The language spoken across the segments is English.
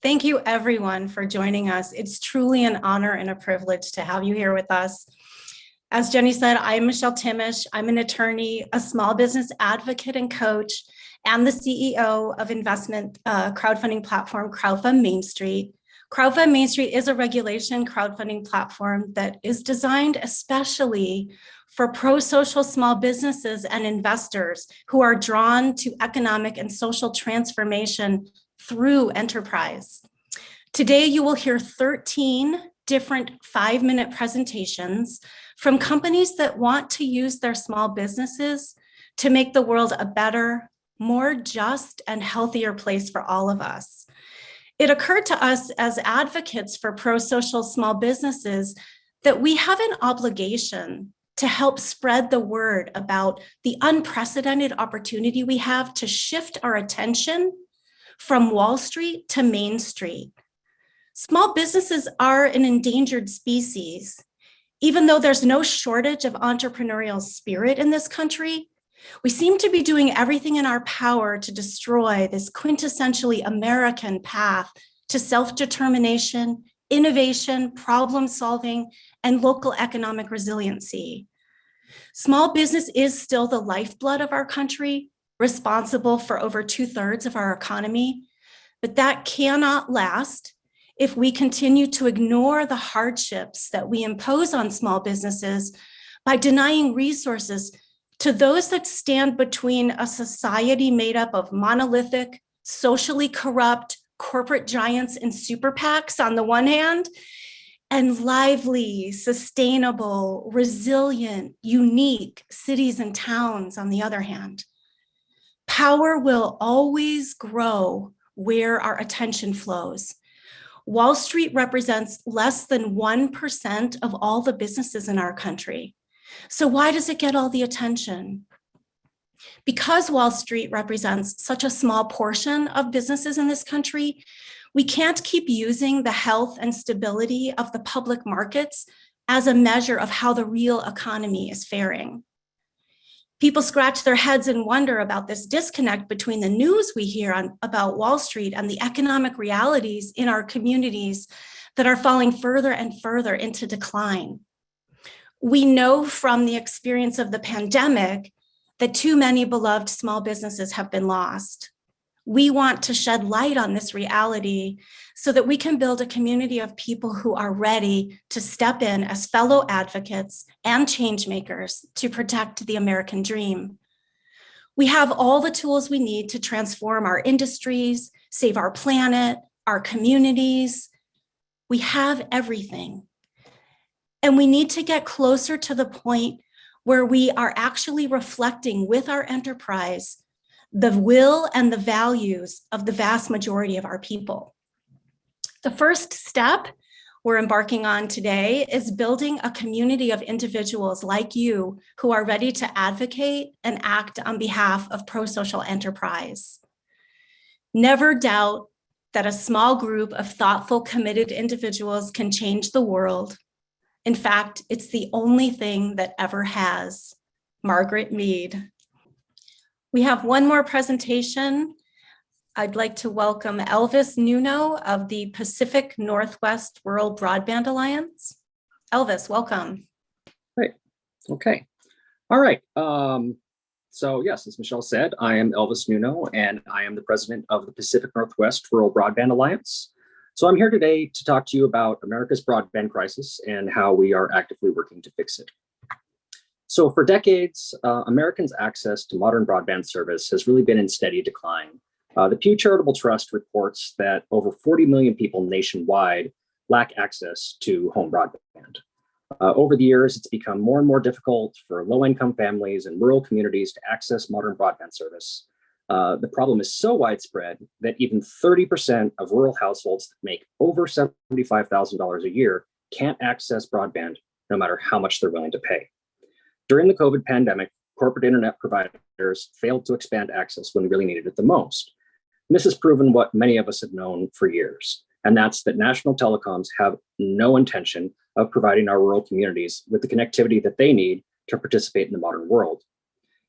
Thank you everyone for joining us. It's truly an honor and a privilege to have you here with us. As Jenny said, I'm Michelle Timish. I'm an attorney, a small business advocate and coach, and the CEO of investment crowdfunding platform Crowdfund Main Street. Crowdfund Main Street is a regulation crowdfunding platform that is designed especially for pro-social small businesses and investors who are drawn to economic and social transformation through enterprise. Today, you will hear 13 different 5-minute presentations from companies that want to use their small businesses to make the world a better, more just and healthier place for all of us. It occurred to us as advocates for pro-social small businesses that we have an obligation to help spread the word about the unprecedented opportunity we have to shift our attention from Wall Street to Main Street. Small businesses are an endangered species. Even though there's no shortage of entrepreneurial spirit in this country, we seem to be doing everything in our power to destroy this quintessentially American path to self-determination, innovation, problem solving, and local economic resiliency. Small business is still the lifeblood of our country, responsible for over 2/3 of our economy, but that cannot last if we continue to ignore the hardships that we impose on small businesses by denying resources to those that stand between a society made up of monolithic, socially corrupt corporate giants and super PACs on the one hand, and lively, sustainable, resilient, unique cities and towns on the other hand. Power will always grow where our attention flows. Wall Street represents less than 1% of all the businesses in our country. So why does it get all the attention? Because Wall Street represents such a small portion of businesses in this country, we can't keep using the health and stability of the public markets as a measure of how the real economy is faring. People scratch their heads and wonder about this disconnect between the news we hear about Wall Street and the economic realities in our communities that are falling further and further into decline. We know from the experience of the pandemic that too many beloved small businesses have been lost. We want to shed light on this reality so that we can build a community of people who are ready to step in as fellow advocates and change makers to protect the American dream. We have all the tools we need to transform our industries, save our planet, our communities. We have everything. And we need to get closer to the point where we are actually reflecting with our enterprise the will and the values of the vast majority of our people. The first step we're embarking on today is building a community of individuals like you who are ready to advocate and act on behalf of pro-social enterprise. Never doubt that a small group of thoughtful, committed individuals can change the world. In fact, it's the only thing that ever has. Margaret Mead. We have one more presentation. I'd like to welcome Elvis Nuno of the Pacific Northwest Rural Broadband Alliance. Elvis, welcome. Great. Okay. All right. So yes, as Michelle said, I am Elvis Nuno, and I am the president of the Pacific Northwest Rural Broadband Alliance. So I'm here today to talk to you about America's broadband crisis and how we are actively working to fix it. So for decades, Americans' access to modern broadband service has really been in steady decline. The Pew Charitable Trust reports that over 40 million people nationwide lack access to home broadband. Over the years, it's become more and more difficult for low-income families and rural communities to access modern broadband service. The problem is so widespread that even 30% of rural households that make over $75,000 a year can't access broadband, no matter how much they're willing to pay. During the COVID pandemic, corporate internet providers failed to expand access when we really needed it the most. And this has proven what many of us have known for years, and that's that national telecoms have no intention of providing our rural communities with the connectivity that they need to participate in the modern world.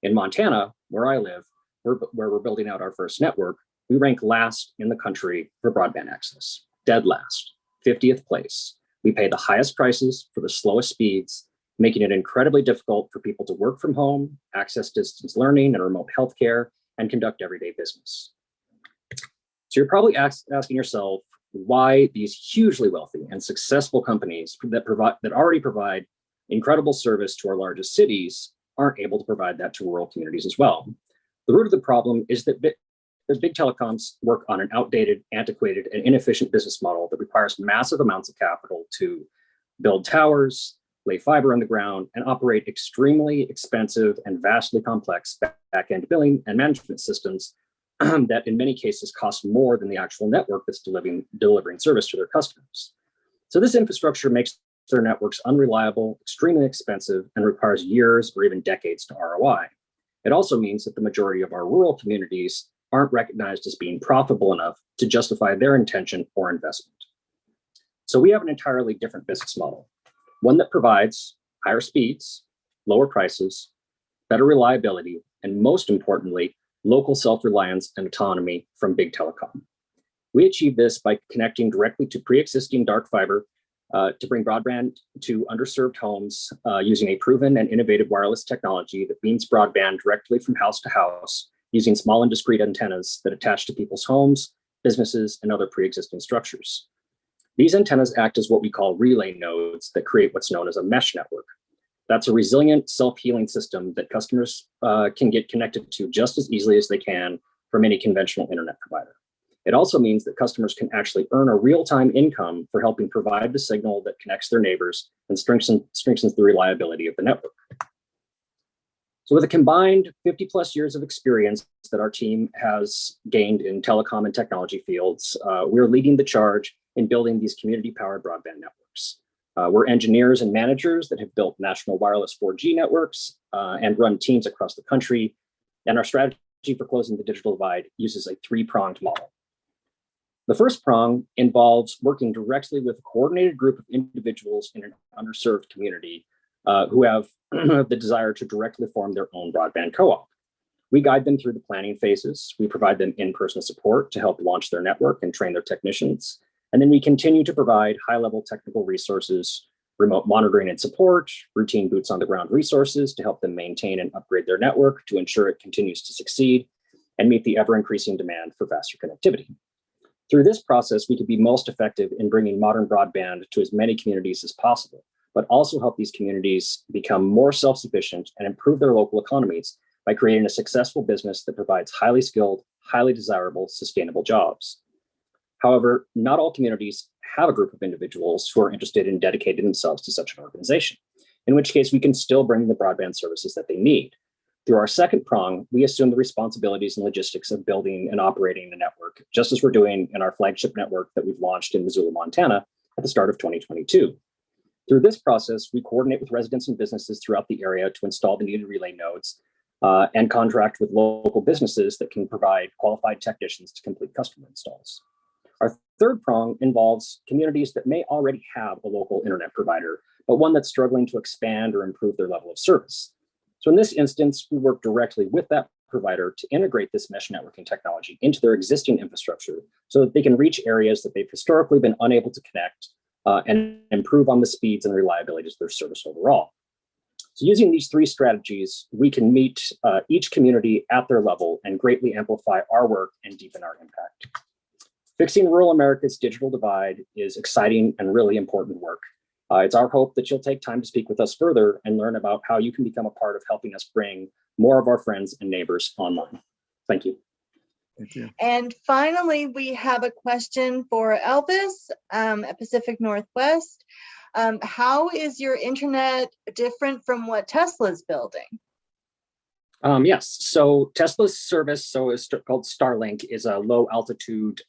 In Montana, where I live, where we're building out our first network, we rank last in the country for broadband access, dead last, 50th place. We pay the highest prices for the slowest speeds, making it incredibly difficult for people to work from home, access distance learning and remote healthcare, and conduct everyday business. So you're probably asking yourself why these hugely wealthy and successful companies that already provide incredible service to our largest cities aren't able to provide that to rural communities as well. The root of the problem is that big telecoms work on an outdated, antiquated, and inefficient business model that requires massive amounts of capital to build towers, lay fiber on the ground, and operate extremely expensive and vastly complex back-end billing and management systems that in many cases cost more than the actual network that's delivering service to their customers. So this infrastructure makes their networks unreliable, extremely expensive, and requires years or even decades to ROI. It also means that the majority of our rural communities aren't recognized as being profitable enough to justify their intention or investment. So we have an entirely different business model, one that provides higher speeds, lower prices, better reliability, and most importantly, local self-reliance and autonomy from big telecom. We achieve this by connecting directly to pre-existing dark fiber to bring broadband to underserved homes using a proven and innovative wireless technology that beams broadband directly from house to house using small and discrete antennas that attach to people's homes, businesses, and other pre-existing structures. These antennas act as what we call relay nodes that create what's known as a mesh network. That's a resilient, self-healing system that customers can get connected to just as easily as they can from any conventional internet provider. It also means that customers can actually earn a real-time income for helping provide the signal that connects their neighbors and strengthens the reliability of the network. So with a combined 50 plus years of experience that our team has gained in telecom and technology fields, we're leading the charge in building these community-powered broadband networks. We're engineers and managers that have built national wireless 4G networks and run teams across the country. And our strategy for closing the digital divide uses a three-pronged model. The first prong involves working directly with a coordinated group of individuals in an underserved community who have the desire to directly form their own broadband co-op. We guide them through the planning phases. We provide them in-person support to help launch their network and train their technicians. And then we continue to provide high-level technical resources, remote monitoring and support, routine boots on the ground resources to help them maintain and upgrade their network to ensure it continues to succeed and meet the ever-increasing demand for faster connectivity. Through this process, we could be most effective in bringing modern broadband to as many communities as possible, but also help these communities become more self-sufficient and improve their local economies by creating a successful business that provides highly skilled, highly desirable, sustainable jobs. However, not all communities have a group of individuals who are interested in dedicating themselves to such an organization, in which case we can still bring the broadband services that they need. Through our second prong, we assume the responsibilities and logistics of building and operating the network, just as we're doing in our flagship network that we've launched in Missoula, Montana at the start of 2022. Through this process, we coordinate with residents and businesses throughout the area to install the needed relay nodes and contract with local businesses that can provide qualified technicians to complete customer installs. Our third prong involves communities that may already have a local internet provider, but one that's struggling to expand or improve their level of service. So in this instance, we work directly with that provider to integrate this mesh networking technology into their existing infrastructure so that they can reach areas that they've historically been unable to connect and improve on the speeds and reliability of their service overall. So using these three strategies, we can meet each community at their level and greatly amplify our work and deepen our impact. Fixing rural America's digital divide is exciting and really important work. It's our hope that you'll take time to speak with us further and learn about how you can become a part of helping us bring more of our friends and neighbors online. Thank you. Thank you. And finally, we have a question for Elvis at Pacific Northwest. How is your internet different from what Tesla's building? Yes, so Tesla's service, so it's called Starlink, is a low altitude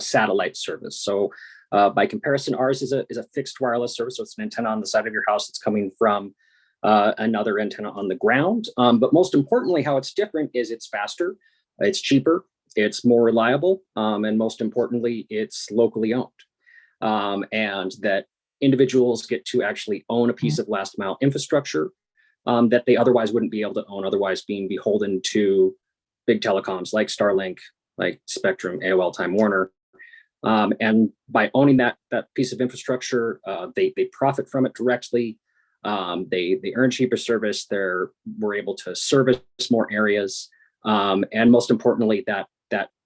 satellite service. So by comparison, ours is a fixed wireless service. So it's an antenna on the side of your house that's coming from another antenna on the ground. But most importantly, how it's different is it's faster, it's cheaper, it's more reliable, and most importantly, it's locally owned. And that individuals get to actually own a piece of last mile infrastructure that they otherwise wouldn't be able to own, otherwise being beholden to big telecoms like Starlink like Spectrum, AOL, Time Warner. And by owning that piece of infrastructure, they profit from it directly. They earn cheaper service. We're able to service more areas, and most importantly, that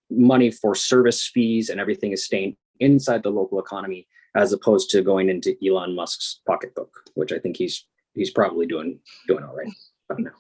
money for service fees and everything is staying inside the local economy, as opposed to going into Elon Musk's pocketbook, which I think he's probably doing all right about now.